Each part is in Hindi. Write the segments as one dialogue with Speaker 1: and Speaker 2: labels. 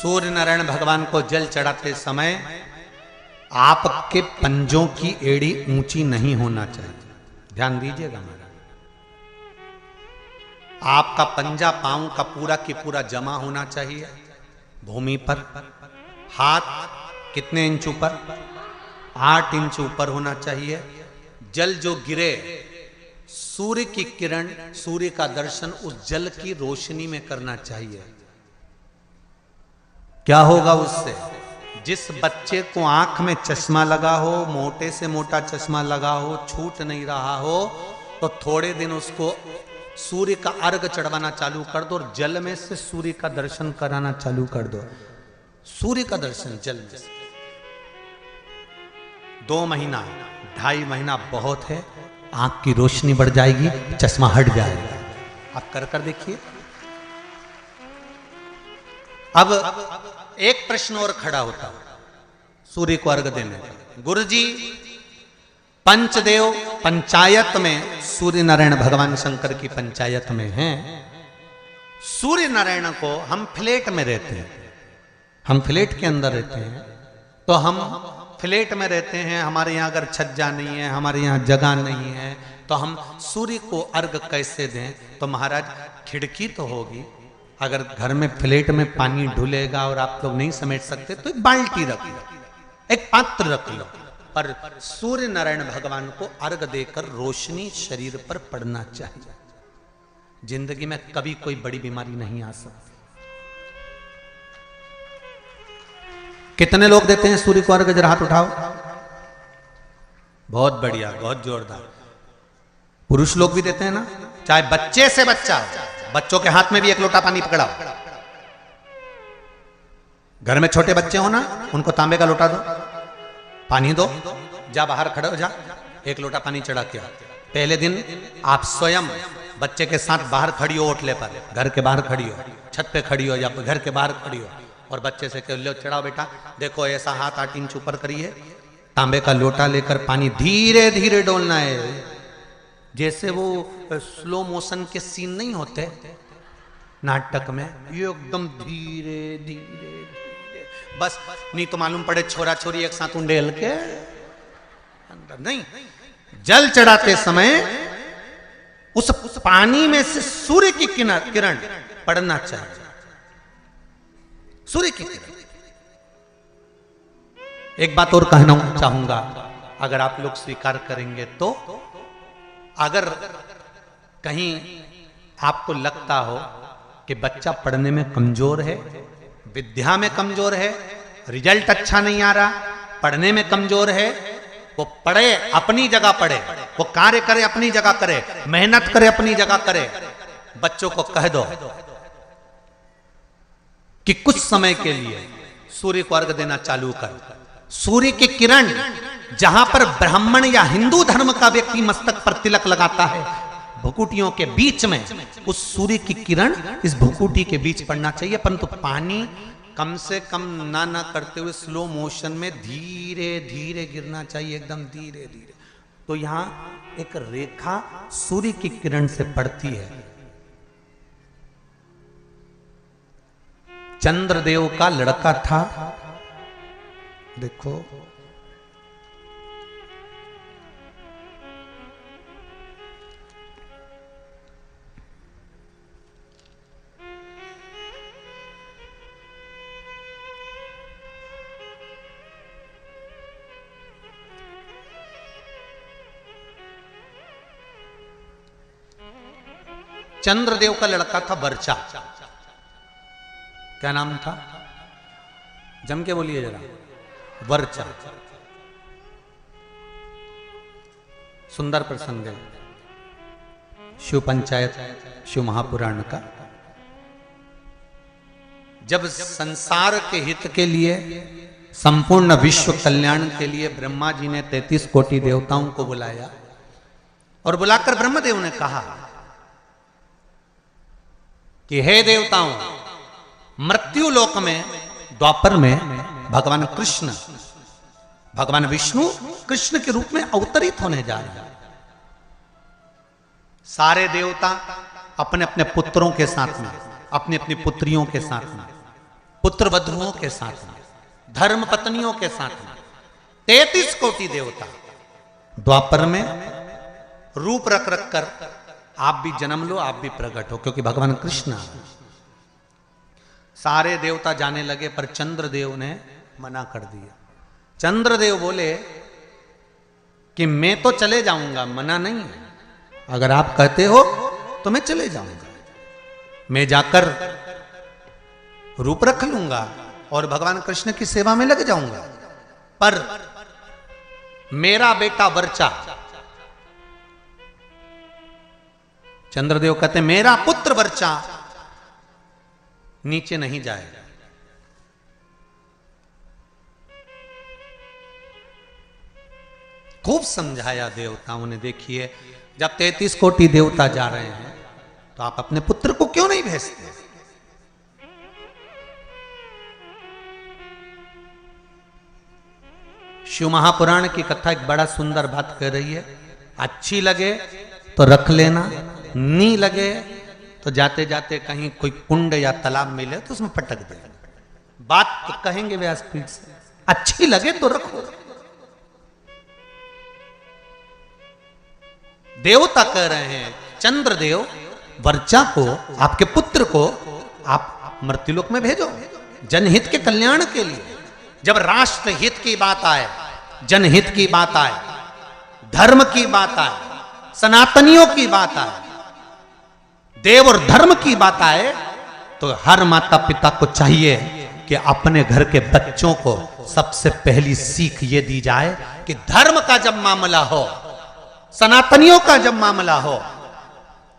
Speaker 1: सूर्य नारायण भगवान को जल चढ़ाते समय आपके पंजों की एड़ी ऊंची नहीं होना चाहिए। ध्यान दीजिएगा महाराज, आपका पंजा पांव का पूरा की पूरा जमा होना चाहिए भूमि पर। हाथ कितने इंच ऊपर? 8 इंच ऊपर होना चाहिए। जल जो गिरे, सूर्य की किरण, सूर्य का दर्शन उस जल की रोशनी में करना चाहिए। क्या होगा उससे? जिस बच्चे को आंख में चश्मा लगा हो, मोटे से मोटा चश्मा लगा हो, छूट नहीं रहा हो, तो थोड़े दिन उसको सूर्य का अर्घ चढ़वाना चालू कर दो और जल में से सूर्य का दर्शन कराना चालू कर दो। सूर्य का दर्शन जल में से 2 महीना 2.5 महीना बहुत है, आंख की रोशनी बढ़ जाएगी, चश्मा हट जाएगा। आप कर देखिए। अब एक प्रश्न और खड़ा होता है सूर्य को अर्घ देने का। गुरुजी, पंचदेव पंचायत में सूर्य नारायण भगवान शंकर की पंचायत में हैं। सूर्य नारायण को हम फ्लैट में रहते हैं, हम फ्लैट के अंदर रहते हैं, तो हम फ्लैट में रहते हैं, हमारे यहाँ अगर छज्जा नहीं है, हमारे यहाँ जगह नहीं है, तो हम सूर्य को अर्घ कैसे दें? तो महाराज खिड़की तो होगी। अगर घर में फ्लैट में पानी ढुलेगा और आप लोग नहीं समेट सकते तो एक बाल्टी रख लो, एक पात्र रख लो, पर सूर्य नारायण भगवान को अर्घ देकर रोशनी शरीर पर पड़ना चाहिए। जिंदगी में कभी कोई बड़ी बीमारी नहीं आ सकती। कितने लोग देते हैं सूर्य को अर्घ? जरा हाथ उठाओ। बहुत बढ़िया, बहुत जोरदार। पुरुष लोग भी देते हैं ना, चाहे बच्चे से बच्चा, बच्चों के हाथ में भी 1 लोटा पानी पकड़ाओ। घर में छोटे बच्चे हो ना, उनको तांबे का लोटा दो, पानी दो, जा बाहर खड़े हो जा, 1 लोटा पानी चढ़ा के। पहले दिन आप स्वयं बच्चे के साथ बाहर खड़ी हो, ओटले पर, घर के बाहर खड़ी हो, छत पे खड़ी हो या घर के बाहर खड़ी हो, और बच्चे से कह लो चढ़ाओ बेटा, देखो ऐसा हाथ 8 इंच ऊपर करिए, तांबे का लोटा लेकर पानी धीरे धीरे डोलना है। जैसे वो स्लो मोशन के सीन नहीं होते नाटक में, ये एकदम धीरे धीरे धीरे, बस नहीं तो मालूम पड़े छोरा छोरी एक साथ उंडेल के अंदर नहीं। जल चढ़ाते समय उस पानी में से सूर्य की किरण पड़ना चाहिए, सूर्य की किरण। एक बात और कहना चाहूंगा, अगर आप लोग स्वीकार करेंगे तो, अगर कहीं आपको लगता हो कि बच्चा पढ़ने में कमजोर है, विद्या में कमजोर है, रिजल्ट अच्छा नहीं आ रहा, पढ़ने में कमजोर है, वो पढ़े, अपनी जगह पढ़े, वो कार्य करे, अपनी जगह करे, मेहनत करे, अपनी जगह करे। बच्चों को कह दो कि कुछ समय के लिए सूर्य को अर्घ देना चालू कर। सूर्य की किरण जहां पर ब्राह्मण या हिंदू धर्म का व्यक्ति मस्तक पर तिलक लगाता है, भुकुटियों के बीच में उस सूर्य की किरण इस भुकुटी के बीच पड़ना चाहिए, परंतु पानी कम से कम ना करते हुए स्लो मोशन में धीरे धीरे गिरना चाहिए, एकदम धीरे धीरे। तो यहां एक रेखा सूर्य की किरण से पड़ती है। चंद्रदेव का लड़का था, देखो चंद्रदेव का लड़का था वर्चा। क्या नाम था? जम के बोलिए जरा। वर्चा। सुंदर प्रसंग है शिव पंचायत, शिव महापुराण का। जब संसार के हित के लिए, संपूर्ण विश्व कल्याण के लिए ब्रह्मा जी ने 33 कोटि देवताओं को बुलाया, और बुलाकर ब्रह्मदेव ने कहा कि हे देवताओं, मृत्यु लोक में, द्वापर में भगवान कृष्ण, भगवान विष्णु कृष्ण के रूप में अवतरित होने जा रहे हैं। सारे देवता अपने अपने पुत्रों के साथ में, अपनी अपनी पुत्रियों के साथ में पुत्र वधुओं के साथ में, धर्म पत्नियों के साथ में 33 कोटि देवता द्वापर में रूप रख रख कर आप भी जन्म लो, आप भी प्रकट हो, क्योंकि भगवान कृष्ण सारे देवता जाने लगे, पर चंद्रदेव ने मना कर दिया। चंद्रदेव बोले कि मैं तो चले जाऊंगा, मना नहीं है, अगर आप कहते हो तो मैं चले जाऊंगा, मैं जाकर रूप रख लूंगा और भगवान कृष्ण की सेवा में लग जाऊंगा, पर मेरा बेटा वर्चा, चंद्रदेव कहते मेरा पुत्र वर्चा नीचे नहीं जाएगा। खूब समझाया देवताओं ने। देखिए, जब 33 कोटि देवता जा रहे हैं तो आप अपने पुत्र को क्यों नहीं भेजते? शिव महापुराण की कथा एक बड़ा सुंदर बात कह रही है, अच्छी लगे तो रख लेना, नहीं लगे तो जाते जाते कहीं कोई कुंड या तालाब मिले तो उसमें पटक देना। बात तो कहेंगे व्यासपीठ से, अच्छी लगे तो रखो। देवता कह रहे हैं चंद्रदेव वर्चा को, आपके पुत्र को आप मृत्युलोक में भेजो, जनहित के कल्याण के लिए। जब राष्ट्र हित की बात आए, जनहित की बात आए, धर्म की बात आए, सनातनियों की बात आए, देव और धर्म की बात आए, तो हर माता पिता को चाहिए कि अपने घर के बच्चों को सबसे पहली सीख ये दी जाए कि धर्म का जब मामला हो, सनातनियों का जब मामला हो,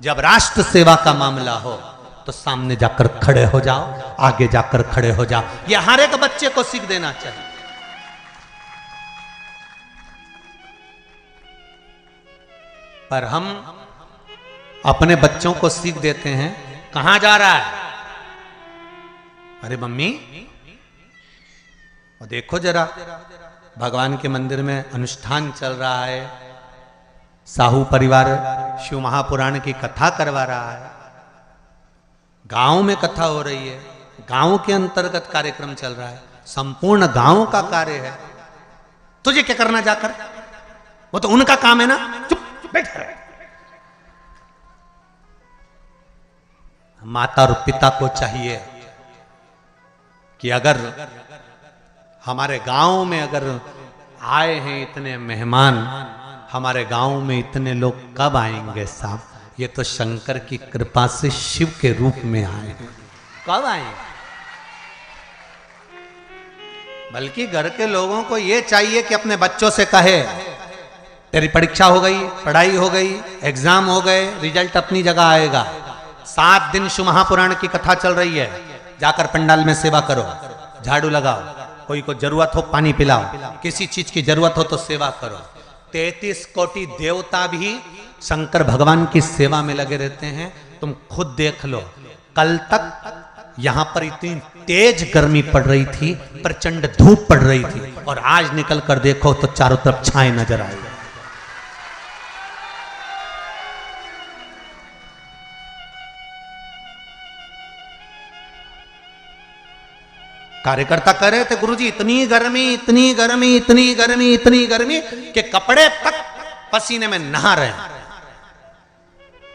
Speaker 1: जब राष्ट्र सेवा का मामला हो, तो सामने जाकर खड़े हो जाओ, आगे जाकर खड़े हो जाओ। यह हर एक बच्चे को सीख देना चाहिए। पर हम अपने बच्चों को सीख देते हैं, कहां जा रहा है? अरे मम्मी, और देखो जरा, भगवान के मंदिर में अनुष्ठान चल रहा है, साहू परिवार शिव महापुराण की कथा करवा रहा है, गांव में कथा हो रही है, गांव के अंतर्गत कार्यक्रम चल रहा है, संपूर्ण गांव का कार्य है, तुझे क्या करना जाकर? वो तो उनका काम है ना, चुप बैठ रहे। माता और पिता को चाहिए कि अगर हमारे गांव में अगर आए हैं इतने मेहमान, हमारे गांव में इतने लोग कब आएंगे साहब? ये तो शंकर की कृपा से शिव के रूप में आए हैं, कब आएंगे? बल्कि घर के लोगों को ये चाहिए कि अपने बच्चों से कहे, तेरी परीक्षा हो गई, पढ़ाई हो गई, एग्जाम हो गए, रिजल्ट अपनी जगह आएगा। 7 दिन शिव महापुराण की कथा चल रही है, जाकर पंडाल में सेवा करो, झाड़ू लगाओ, कोई को जरूरत हो पानी पिलाओ, किसी चीज की जरूरत हो तो सेवा करो। 33 कोटि देवता भी शंकर भगवान की सेवा में लगे रहते हैं। तुम खुद देख लो, कल तक यहां पर इतनी तेज गर्मी पड़ रही थी, प्रचंड धूप पड़ रही थी, और आज निकल कर देखो तो चारों तरफ छाए नजर आए। कार्यकर्ता कह रहे थे, गुरुजी इतनी गर्मी, इतनी गर्मी, इतनी गर्मी, इतनी गर्मी कि कपड़े तक पसीने में नहा रहे हैं।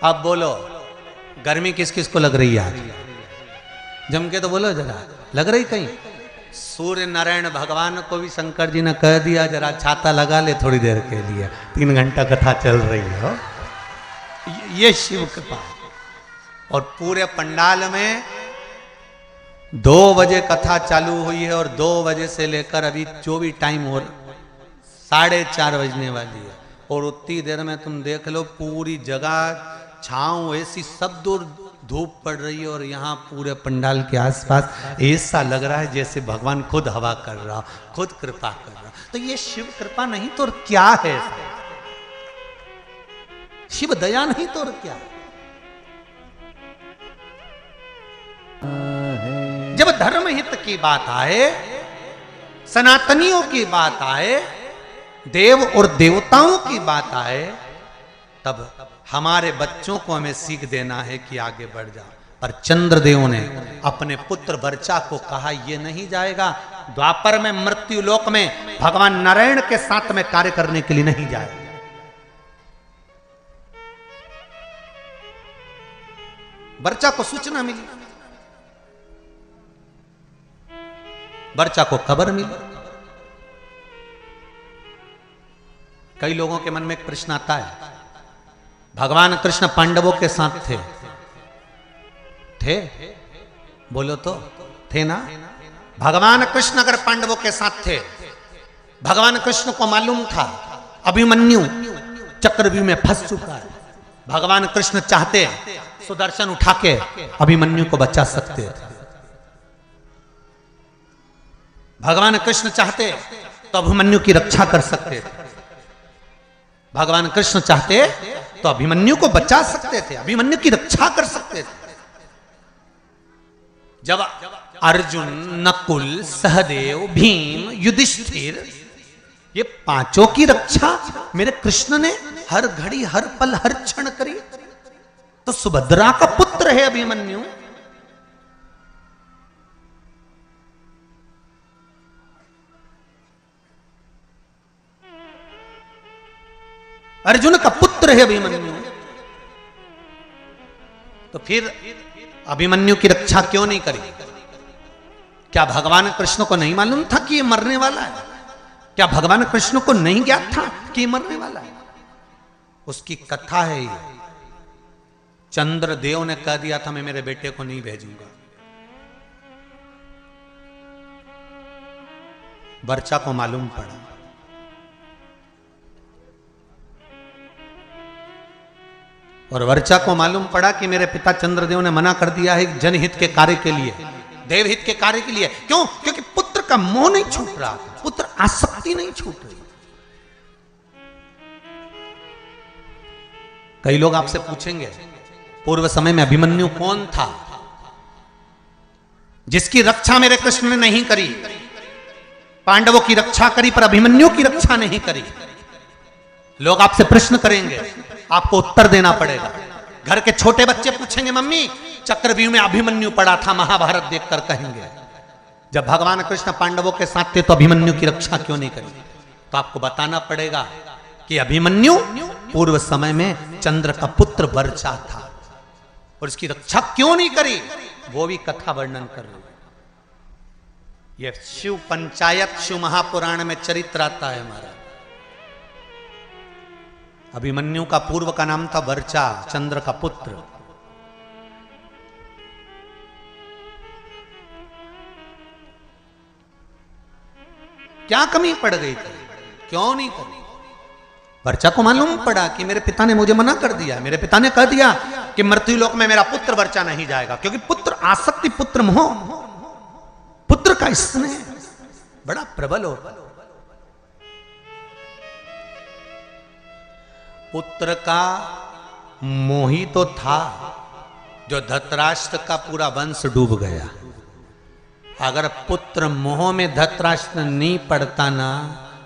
Speaker 1: अब बोलो, गर्मी किस किस को लग रही है? आज जम के तो बोलो जरा, लग रही कहीं? सूर्य नारायण भगवान को भी शंकर जी ने कह दिया जरा छाता लगा ले थोड़ी देर के लिए, 3 घंटा कथा चल रही है। ये शिव कृपा। और पूरे पंडाल में 2 बजे कथा चालू हुई है, और 2 बजे से लेकर अभी जो भी टाइम हो 4:30 बजने वाली है, और उतनी देर में तुम देख लो पूरी जगह छांव ऐसी, सब दूर धूप पड़ रही है, और यहाँ पूरे पंडाल के आसपास ऐसा लग रहा है जैसे भगवान खुद हवा कर रहा, खुद कृपा कर रहा। तो ये शिव कृपा नहीं तो और क्या है? शिव दया नहीं तो और क्या? जब धर्म हित की बात आए, सनातनियों की बात आए, देव और देवताओं की बात आए, तब हमारे बच्चों को हमें सीख देना है कि आगे बढ़ जाओ। पर चंद्रदेव ने अपने पुत्र वर्चा को कहा ये नहीं जाएगा, द्वापर में मृत्यु लोक में भगवान नारायण के साथ में कार्य करने के लिए नहीं जाएगा। वर्चा को सूचना मिली, वर्चा को खबर मिली। कई लोगों के मन में एक प्रश्न आता है, भगवान कृष्ण पांडवों के साथ थे, बोलो तो थे ना? भगवान कृष्ण अगर पांडवों के साथ थे, भगवान कृष्ण को मालूम था अभिमन्यु चक्रव्यूह में फंस चुका है, भगवान कृष्ण चाहते सुदर्शन उठा के अभिमन्यु को बचा सकते थे, भगवान कृष्ण चाहते तो अभिमन्यु की रक्षा कर सकते थे, भगवान कृष्ण चाहते तो अभिमन्यु को बचा सकते थे, अभिमन्यु की रक्षा कर सकते थे। जब अर्जुन, नकुल, सहदेव, भीम, युधिष्ठिर ये पांचों की रक्षा मेरे कृष्ण ने हर घड़ी, हर पल, हर क्षण करी, तो सुभद्रा का पुत्र है अभिमन्यु। अर्जुन का पुत्र है अभिमन्यु, तो फिर अभिमन्यु की रक्षा क्यों नहीं करी? क्या भगवान कृष्ण को नहीं मालूम था कि ये मरने वाला है? क्या भगवान कृष्ण को नहीं ज्ञात था कि ये मरने वाला है? उसकी कथा है ये। चंद्रदेव ने कह दिया था मैं मेरे बेटे को नहीं भेजूंगा, वर्चा को मालूम पड़ा, और वर्चा को मालूम पड़ा कि मेरे पिता चंद्रदेव ने मना कर दिया है जनहित के कार्य के लिए, देवहित के कार्य के लिए। क्यों? क्योंकि पुत्र का मोह नहीं छूट रहा, पुत्र आसक्ति नहीं छूट रही। कई लोग आपसे पूछेंगे पूर्व समय में अभिमन्यु कौन था जिसकी रक्षा मेरे कृष्ण ने नहीं करी? पांडवों की रक्षा करी पर अभिमन्यु की रक्षा नहीं करी। लोग आपसे प्रश्न करेंगे, आपको उत्तर देना पड़ेगा। घर के छोटे बच्चे पूछेंगे मम्मी चक्रव्यूह में अभिमन्यु पड़ा था, महाभारत देखकर कहेंगे जब भगवान कृष्ण पांडवों के साथ थे तो अभिमन्यु की रक्षा क्यों नहीं करी? तो आपको बताना पड़ेगा कि अभिमन्यु पूर्व समय में चंद्र का पुत्र वर्चा था और इसकी रक्षा क्यों नहीं करी, वो भी कथा वर्णन कर रही है। यह शिव पंचायत, शिव महापुराण में चरित्र आता है हमारा। अभिमन्यु का पूर्व का नाम था वर्चा, चंद्र का पुत्र। क्या कमी पड़ गई थी? क्यों नहीं करी? वर्चा को मालूम पड़ा कि मेरे पिता ने मुझे मना कर दिया, मेरे पिता ने कह दिया कि मृत्युलोक में मेरा पुत्र वर्चा नहीं जाएगा, क्योंकि पुत्र आसक्ति, पुत्र मोह, पुत्र का स्नेह बड़ा प्रबल होता है। पुत्र का मोही तो था जो धृतराष्ट्र का पूरा वंश डूब गया। अगर पुत्र मोह में धृतराष्ट्र नहीं पड़ता ना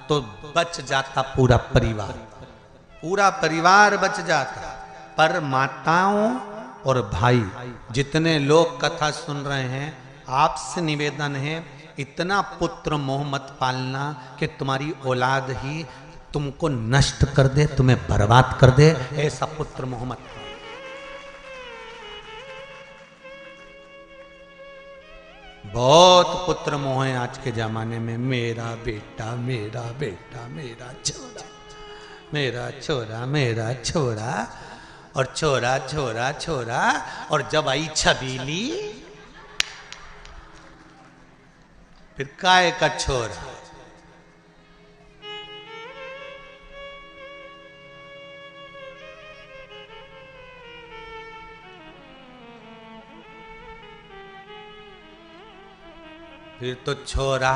Speaker 1: तो बच जाता पूरा परिवार, पूरा परिवार बच जाता। पर माताओं और भाई जितने लोग कथा सुन रहे हैं, आपसे निवेदन है इतना पुत्र मोह मत पालना कि तुम्हारी औलाद ही तुमको नष्ट कर दे, तुम्हें बर्बाद कर दे। ऐसा पुत्र मोह मत पालना। बहुत पुत्र मोह है आज के जमाने में, मेरा बेटा, मेरा बेटा, मेरा छोरा, मेरा छोरा, मेरा छोरा, और छोरा छोरा छोरा, और जब आई छबीली फिर काय का छोरा। फिर तो छोरा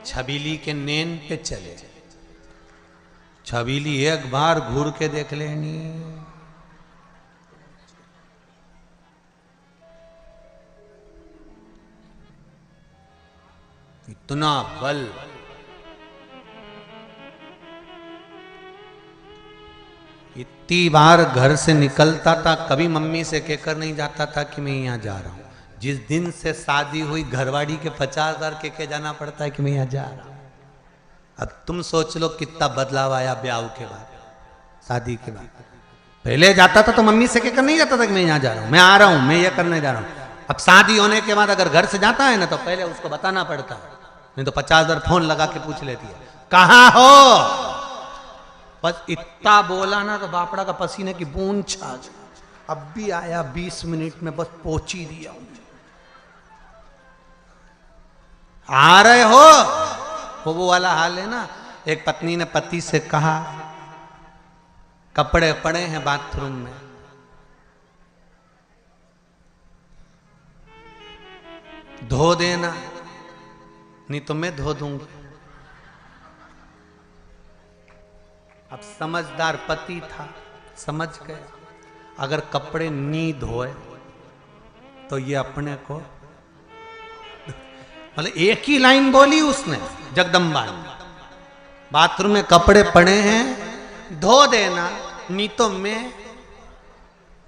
Speaker 1: छबीली के नेन पे चले, छबीली एक बार घूर के देख लेनी, इतना बल, इतनी बार घर से निकलता था, कभी मम्मी से कहकर नहीं जाता था कि मैं यहाँ जा रहा हूँ। जिस दिन से शादी हुई घरवाड़ी के 50,000 के जाना पड़ता है कि मैं यहाँ जा रहा हूँ। अब तुम सोच लो कितना बदलाव आया ब्याह के बाद, शादी के बाद। पहले जाता था तो मम्मी से कहकर नहीं जाता था कि मैं यहाँ जा रहा हूँ, मैं आ रहा हूँ, मैं ये करने जा रहा हूँ। अब शादी होने के बाद अगर घर से जाता है ना तो पहले उसको बताना पड़ता है, नहीं तो 50,000 फोन लगा के पूछ लेती है कहाँ हो। बस इतना बोला ना तो बापड़ा का पसीने की बूंद छा गई। अब भी आया 20 मिनट में, बस पहुंच ही दिया। आ रहे हो वो वाला हाल है ना। एक पत्नी ने पति से कहा कपड़े पड़े हैं बाथरूम में, धो देना नहीं तो मैं धो दूंगी। अब समझदार पति था, समझ गया अगर कपड़े नहीं धोए तो ये अपने को, मतलब एक ही लाइन बोली उसने जगदम्बा ने, बाथरूम में कपड़े पड़े हैं धो देना नहीं तो मैं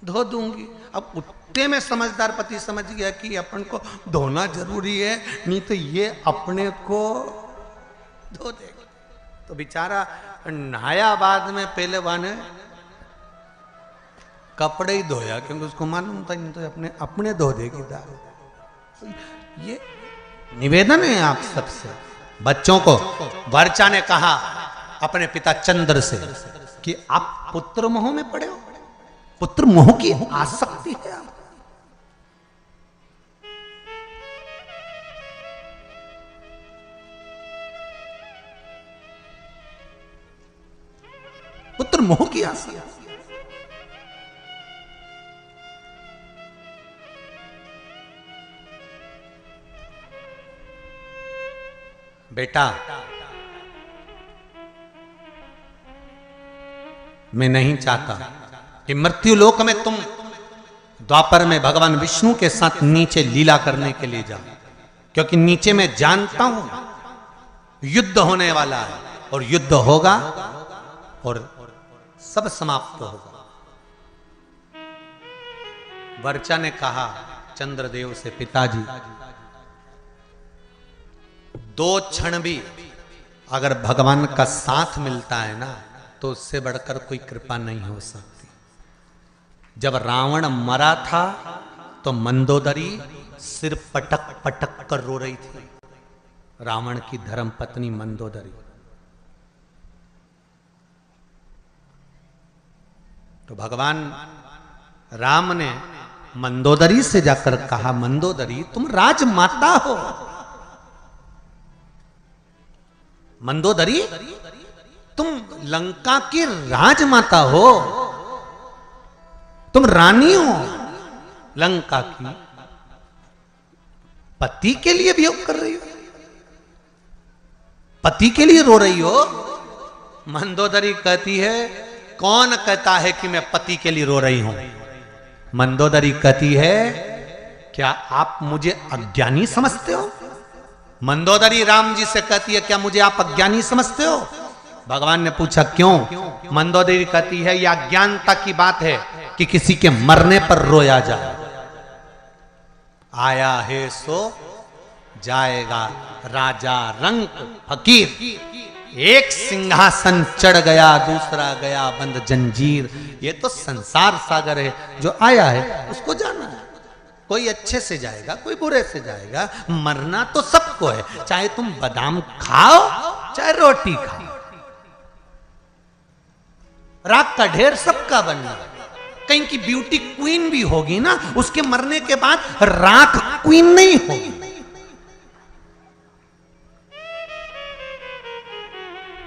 Speaker 1: धो दूंगी। अब उतने में समझदार पति समझ गया कि अपन को धोना जरूरी है, नहीं तो ये अपने को धो देगा। तो बेचारा नहाया बाद में, पहले वाने कपड़े ही धोया क्योंकि उसको मालूम था नहीं तो अपने धो देगी दारू। ये निवेदन है आप सबसे। बच्चों को वर्चा ने कहा अपने पिता चंद्र से कि आप पुत्र मोह में पड़े हो, पुत्र मोह की आसक्ति है आप। पुत्र मोह की आसक्ति। बेटा मैं नहीं चाहता कि मृत्यु लोक में तुम द्वापर में भगवान विष्णु के साथ नीचे लीला करने के लिए जाओ, क्योंकि नीचे मैं जानता हूं युद्ध होने वाला है और युद्ध होगा और सब समाप्त होगा। वर्चा ने कहा चंद्रदेव से, पिताजी 2 क्षण भी अगर भगवान का साथ मिलता है ना तो उससे बढ़कर कोई कृपा नहीं हो सकती। जब रावण मरा था तो मंदोदरी सिर पटक पटक कर रो रही थी, रावण की धर्म पत्नी मंदोदरी। तो भगवान राम ने मंदोदरी से जाकर कहा, मंदोदरी तुम राजमाता हो, मंदोदरी तुम लंका की राजमाता हो, तुम रानी हो लंका की, पति के लिए वियोग कर रही हो, पति के लिए रो रही हो। मंदोदरी कहती है कौन कहता है कि मैं पति के लिए रो रही हूं। मंदोदरी कहती है क्या आप मुझे अज्ञानी समझते हो। मंदोदरी राम जी से कहती है क्या मुझे आप अज्ञानी समझते हो। भगवान ने पूछा क्यों। मंदोदरी कहती है यह अज्ञानता की बात है कि किसी के मरने पर रोया जाए। आया है सो जाएगा राजा रंक फकीर, एक सिंहासन चढ़ गया दूसरा गया बंद जंजीर। ये तो संसार सागर है, जो आया है उसको जाना है। कोई अच्छे से जाएगा कोई बुरे से जाएगा, मरना तो सबको है, चाहे तुम बादाम खाओ चाहे रोटी खाओ। राख का ढेर सबका बनना। कहीं की ब्यूटी क्वीन भी होगी ना, उसके मरने के बाद राख क्वीन नहीं होगी।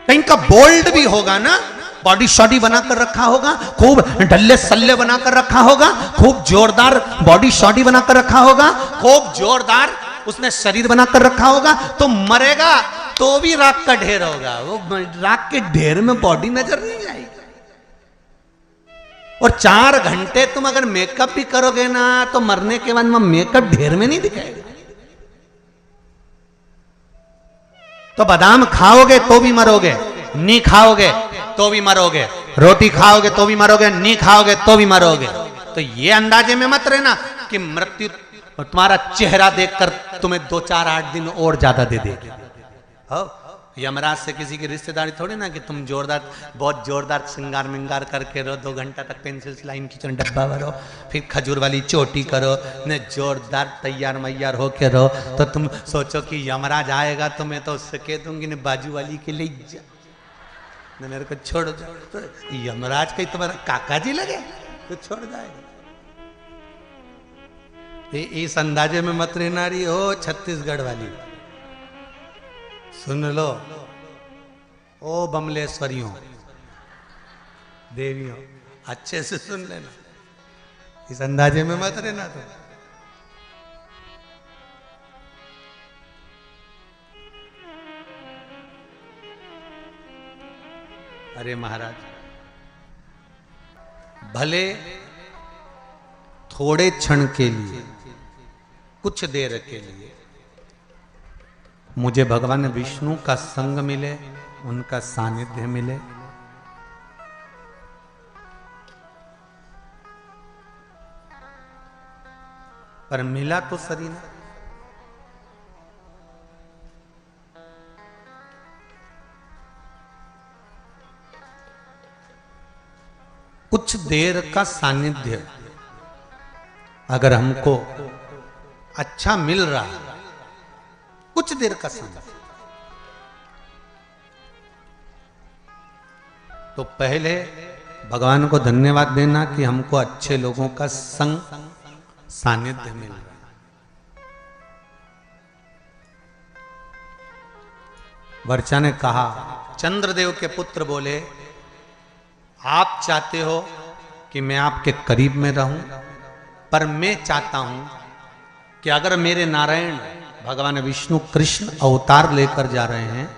Speaker 1: कहीं का बोल्ड भी होगा ना, बॉडी शॉडी बनाकर रखा होगा, खूब ढल्ले सल्ले बनाकर रखा होगा, खूब जोरदार बॉडी शॉडी बनाकर रखा होगा, खूब जोरदार उसने शरीर बनाकर रखा होगा, तो मरेगा तो भी राख का ढेर होगा। वो राख के ढेर में बॉडी नजर नहीं आएगी। और 4 घंटे तुम अगर मेकअप भी करोगे ना तो मरने के बाद मेकअप ढेर में नहीं दिखाएगा। तो बादाम खाओगे तो भी मरोगे, नहीं खाओगे तो भी मरोगे। रोटी खाओगे तो भी मरोगे, नहीं खाओगे तो भी मरोगे। तो ये अंदाजे में मत रहना कि मृत्यु तुम्हारा चेहरा देखकर तुम्हें 2-4-8 दिन और ज्यादा दे देगी। यमराज से किसी की रिश्तेदारी थोड़ी ना कि तुम जोरदार, बहुत जोरदार श्रृंगार मिंगार करके रहो, 2 घंटा तक पेंसिल लाइन खींचो, डब्बा भरो, फिर खजूर वाली चोटी करो, न जोरदार तैयार मैयार होके रहो, तो तुम सोचो कि यमराज आएगा तो मैं तो उससे कह दूंगी न बाजू वाली के ले जा, न मेरे को छोड़ दो। तो यमराज कहीं तुम्हारा काका जी लगे तो छोड़ जाएगा। इस अंदाजे में मत रहना रही हो छत्तीसगढ़ वाली। सुन लो ओ बमलेश्वरियों देवियों, अच्छे से सुन लेना, इस अंदाजे में मत रहना। तो अरे महाराज, भले थोड़े क्षण के लिए, कुछ देर के लिए मुझे भगवान विष्णु का संग मिले, उनका सानिध्य मिले, पर मिला तो सही ना। कुछ देर का सानिध्य अगर हमको अच्छा मिल रहा है, कुछ देर का समय, तो पहले भगवान को धन्यवाद देना कि हमको अच्छे लोगों का संग सानिध्य मिल रहा है। वर्चा ने कहा, चंद्रदेव के पुत्र बोले, आप चाहते हो कि मैं आपके करीब में रहूं, पर मैं चाहता हूं कि अगर मेरे नारायण भगवान विष्णु कृष्ण अवतार लेकर जा रहे हैं,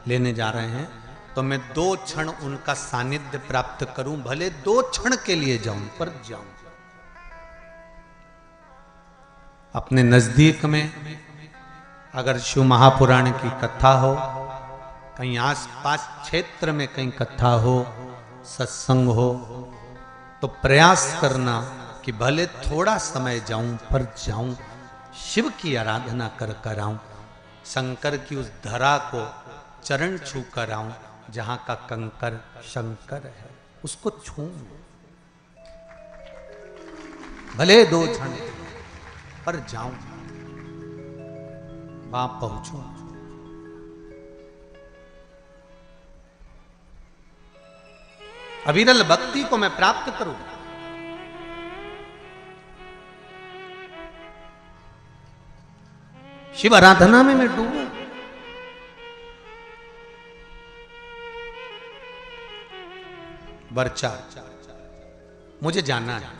Speaker 1: लेने जा रहे हैं, तो मैं 2 क्षण उनका सानिध्य प्राप्त करूं, भले 2 क्षण के लिए जाऊं, पर जाऊं। अपने नजदीक में अगर शिव महापुराण की कथा हो, कहीं आसपास क्षेत्र में कहीं कथा हो, सत्संग हो, तो प्रयास करना कि भले थोड़ा समय जाऊं, पर जाऊं, शिव की आराधना कर कर आऊं, शंकर की उस धरा को चरण छू कर आऊं, जहां का कंकर शंकर है, उसको छू, भले 2 क्षण पर जाऊं, वहां पहुंचूं। अविरल भक्ति को मैं प्राप्त करूं। शिव आराधना में मैं डूबूं। वर्चा, मुझे जाना है,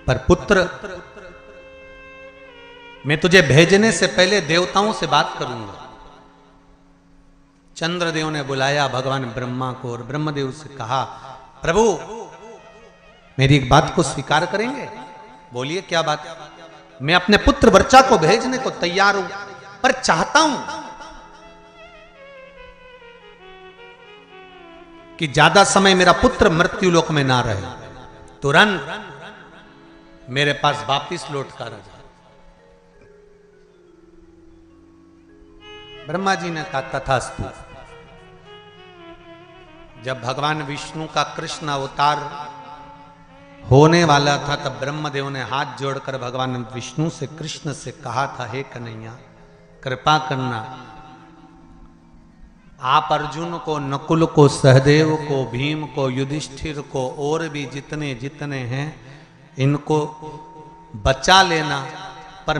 Speaker 1: पर पुत्र, मैं तुझे भेजने से पहले देवताओं से बात करूंगा। चंद्रदेव ने बुलाया भगवान ब्रह्मा को और ब्रह्मदेव से कहा, प्रभु मेरी एक बात को स्वीकार करेंगे? बोलिए क्या बात? मैं अपने पुत्र वर्चा को भेजने को तैयार हूं, पर चाहता हूं कि ज्यादा समय मेरा पुत्र मृत्यु लोक में ना रहे, तुरंत मेरे पास वापिस लौट कर आ जाए। ब्रह्मा जी ने कहा तथास्तु। जब भगवान विष्णु का कृष्ण अवतार होने वाला था, तब ब्रह्मदेव ने हाथ जोड़कर भगवान विष्णु से, कृष्ण से कहा था, हे कन्हैया कृपा करना, आप अर्जुन को, नकुल को, सहदेव को, भीम को, युधिष्ठिर को और भी जितने जितने हैं इनको बचा लेना, पर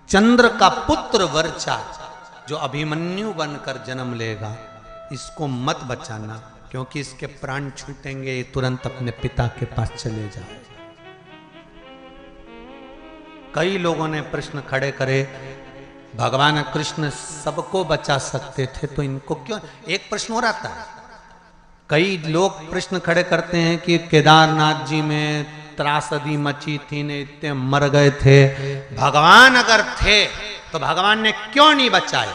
Speaker 1: चंद्र का पुत्र वर्चा जो अभिमन्यु बनकर जन्म लेगा, इसको मत बचाना, क्योंकि इसके प्राण छूटेंगे, ये तुरंत अपने पिता के पास चले जाए। कई लोगों ने प्रश्न खड़े करे, भगवान कृष्ण सबको बचा सकते थे तो इनको क्यों? एक प्रश्न और आता है, कई लोग प्रश्न खड़े करते हैं कि केदारनाथ जी में त्रासदी मची थी, ने इतने मर गए थे, भगवान अगर थे तो भगवान ने क्यों नहीं बचाए?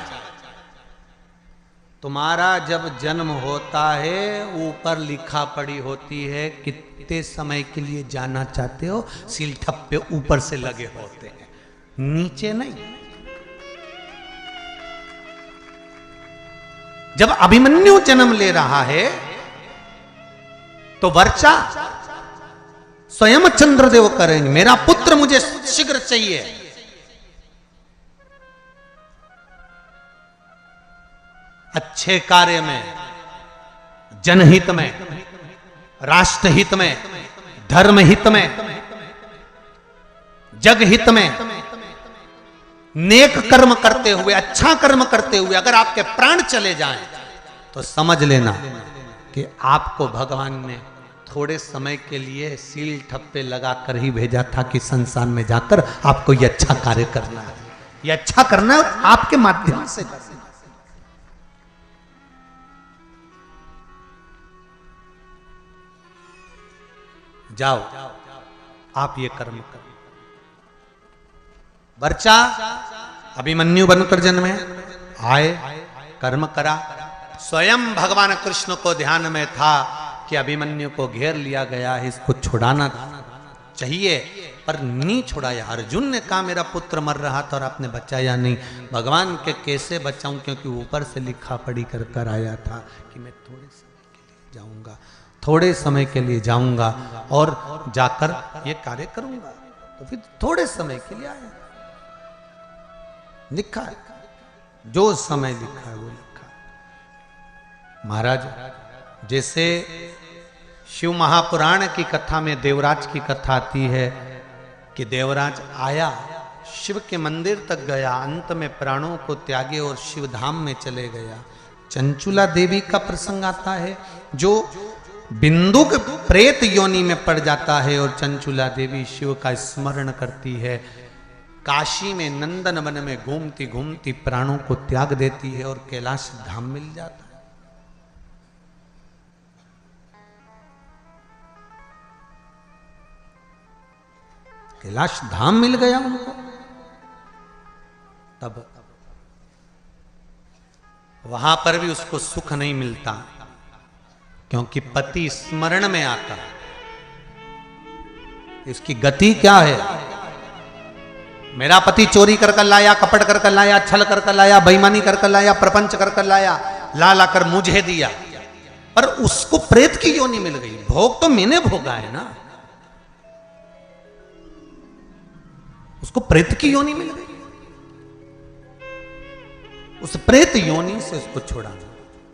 Speaker 1: तुम्हारा जब जन्म होता है ऊपर लिखा पड़ी होती है कितने समय के लिए जाना चाहते हो, सील ठप्पे ऊपर से लगे होते हैं, नीचे नहीं। जब अभिमन्यु जन्म ले रहा है तो वर्चा स्वयं चंद्रदेव करेंगे, मेरा पुत्र मुझे शीघ्र चाहिए। अच्छे कार्य में, जनहित में, राष्ट्रहित में, धर्म हित में, जग हित में नेक कर्म करते हुए, अच्छा कर्म करते हुए अगर आपके प्राण चले जाएं तो समझ लेना कि आपको भगवान ने थोड़े समय के लिए सील ठप्पे लगाकर ही भेजा था कि संसार में जाकर आपको ये अच्छा कार्य करना है, ये अच्छा करना है आपके माध्यम से करना। जाओ आप ये कर्म करो। वर्चा अभिमन्यु बनकर जन्मे, आए, कर्म करा। स्वयं भगवान कृष्ण को ध्यान में था कि अभिमन्यु को घेर लिया गया है, इसको छुड़ाना चाहिए, पर नहीं छुड़ाया। अर्जुन ने कहा मेरा पुत्र मर रहा था और आपने बचाया नहीं। भगवान के कैसे बचाऊं, क्योंकि ऊपर से लिखा पढ़ी कर आया था कि मैं थोड़े समय के लिए जाऊंगा, थोड़े समय के लिए जाऊंगा और जाकर ये कार्य करूंगा। तो फिर थोड़े समय के लिए आया, लिखा है, जो समय लिखा है वो लिखा है। महाराज, जैसे शिव महापुराण की कथा में देवराज की कथा आती है कि देवराज आया, शिव के मंदिर तक गया, अंत में प्राणों को त्यागे और शिव धाम में चले गया। चंचुला देवी का प्रसंग आता है जो बिंदु के प्रेत योनि में पड़ जाता है और चंचुला देवी शिव का स्मरण करती है। काशी में नंदन वन में घूमती घूमती प्राणों को त्याग देती है और कैलाश धाम मिल जाता है। कैलाश धाम मिल गया उनको। तब वहां पर भी उसको सुख नहीं मिलता, क्योंकि पति स्मरण में आता है। इसकी गति क्या है? मेरा पति चोरी कर लाया, कपट कर लाया, छल कर लाया, बेईमानी कर लाया, प्रपंच कर लाया, ला लाकर मुझे दिया, पर उसको प्रेत की योनि मिल गई। भोग तो मैंने भोगा है ना, उसको प्रेत की योनि मिल गई। उस प्रेत योनि से उसको छुड़ाना,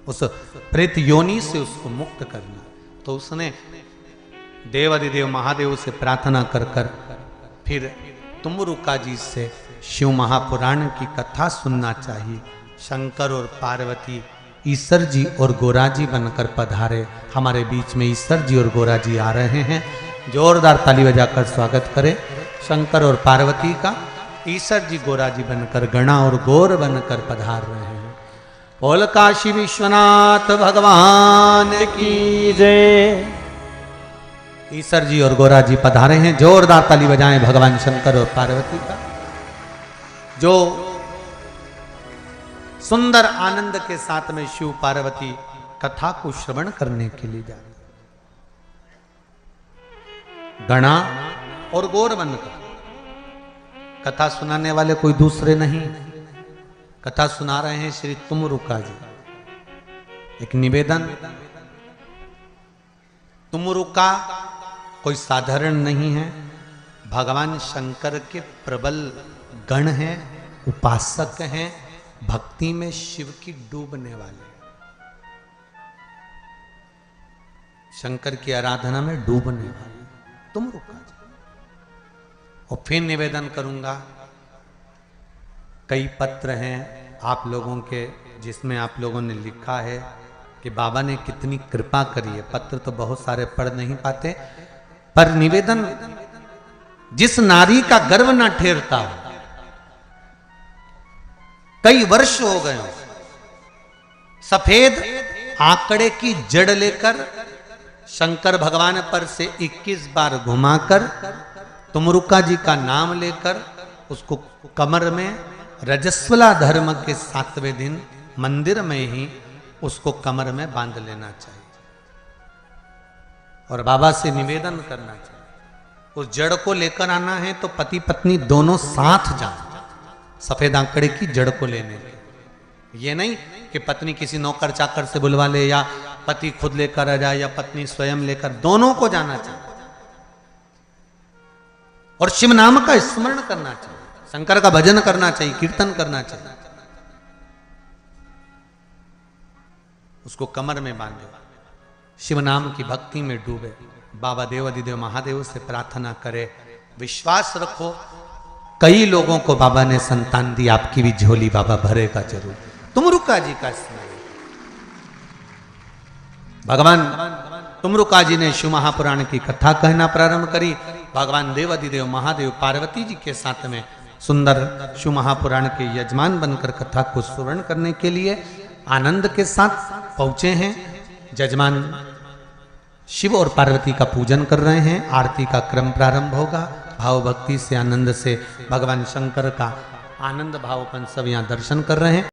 Speaker 1: उस प्रेत योनि से उसको मुक्त करना। तो उसने देवाधिदेव महादेव से प्रार्थना कर फिर तुमरुका जी से शिव महापुराण की कथा सुनना चाहिए। शंकर और पार्वती ईश्वर जी और गोरा जी बनकर पधारे। हमारे बीच में ईश्वर जी और गोरा जी आ रहे हैं। जोरदार ताली बजाकर स्वागत करें शंकर और पार्वती का। ईश्वर जी गोरा जी बनकर, गणा और गौर बनकर पधार रहे हैं। बोल काशी विश्वनाथ भगवान की जय। ईश्वर जी और गोरा जी पधारे हैं। जोरदार ताली बजाएं भगवान शंकर और पार्वती का, जो सुंदर आनंद के साथ में शिव पार्वती कथा को श्रवण करने के लिए जा रहे। गणा और गौर बनकर कथा सुनाने वाले कोई दूसरे नहीं, कथा सुना रहे हैं श्री तुमरुका जी। एक निवेदन, तुमरुका कोई साधारण नहीं है, भगवान शंकर के प्रबल गण हैं, उपासक हैं, भक्ति में शिव की डूबने वाले, शंकर की आराधना में डूबने वाले तुमरुका जी। और फिर निवेदन करूंगा, कई पत्र हैं आप लोगों के जिसमें आप लोगों ने लिखा है कि बाबा ने कितनी कृपा करी है। पत्र तो बहुत सारे पढ़ नहीं पाते, पर निवेदन, जिस नारी का गर्व ना ठेरता हो, कई वर्ष हो गए, सफेद आंकड़े की जड़ लेकर शंकर भगवान पर से 21 बार घुमाकर तुमरुका जी का नाम लेकर उसको कमर में रजस्वला धर्म के 7वें दिन मंदिर में ही उसको कमर में बांध लेना चाहिए और बाबा से निवेदन करना चाहिए। उस जड़ को लेकर आना है तो पति पत्नी दोनों साथ जाएं सफेद आंकड़े की जड़ को लेने के। ये नहीं कि पत्नी किसी नौकर चाकर से बुलवा ले या पति खुद लेकर आ जाए या पत्नी स्वयं लेकर, दोनों को जाना चाहिए और शिव नाम का स्मरण करना चाहिए, शंकर का भजन करना चाहिए, कीर्तन करना चाहिए। उसको कमर में बांधे, शिव नाम की भक्ति में डूबे, बाबा देव अधिदेव महादेव से प्रार्थना करे, विश्वास रखो कई लोगों को बाबा ने संतान दी, आपकी भी झोली बाबा भरेगा जरूर। तुमरुका जी का स्मरण, भगवान तुमरुका जी ने शिव महापुराण की कथा कहना प्रारंभ करी। भगवान देव अधिदेव महादेव पार्वती जी के साथ में सुंदर शिव महापुराण के यजमान बनकर कथा को श्रवण करने के लिए आनंद के साथ पहुंचे हैं। जजमान शिव और पार्वती का पूजन कर रहे हैं, आरती का क्रम प्रारंभ होगा। भाव भक्ति से आनंद से भगवान शंकर का आनंद भावपन सब यहाँ दर्शन कर रहे हैं।